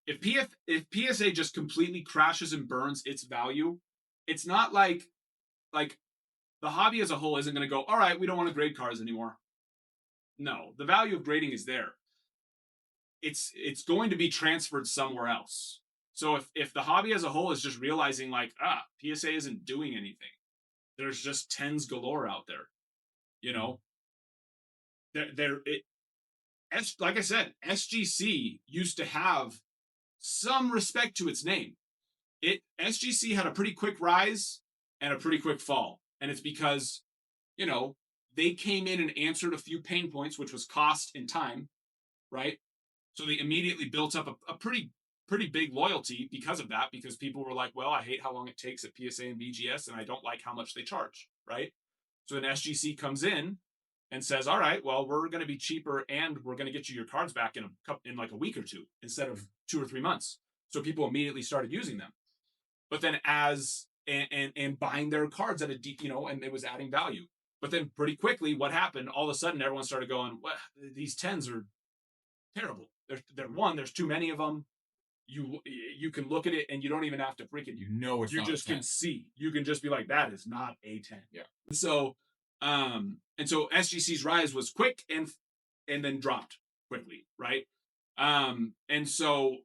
if PSA just completely crashes and burns its value, it's not like the hobby as a whole isn't going to go, all right, we don't want to grade cars anymore. No, the value of grading is there. It's going to be transferred somewhere else. So if the hobby as a whole is just realizing like, PSA isn't doing anything, there's just tens galore out there. You know, there it like I said, SGC used to have some respect to its name. It SGC had a pretty quick rise and a pretty quick fall, and it's because you know they came in and answered a few pain points, which was cost and time, right? So they immediately built up a pretty big loyalty because of that, because people were like, well, I hate how long it takes at PSA and BGS, and I don't like how much they charge, right? So then SGC comes in and says, all right, well, we're going to be cheaper and we're going to get you your cards back in like a week or two instead of 2 or 3 months. So people immediately started using them. But then and buying their cards at and it was adding value. But then pretty quickly, what happened? All of a sudden, everyone started going, well, these tens are terrible. There's too many of them. You can look at it and you don't even have to freaking. You know it's You not a just 10. can see. You can just be like, that is not a 10. Yeah. So so SGC's rise was quick and then dropped quickly, right? And so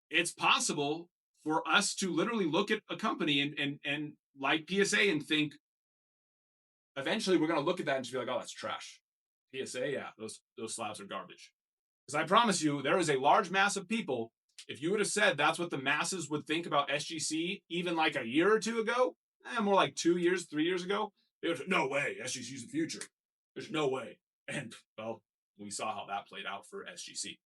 it's possible for us to literally look at a company and like PSA and think eventually we're going to look at that and just be like, oh, that's trash. PSA, yeah, those slabs are garbage. Because I promise you, there is a large mass of people. If you would have said that's what the masses would think about SGC even like a year or two ago, more like 2 years, 3 years ago, they would say, no way, SGC's the future. There's no way. And well, we saw how that played out for SGC.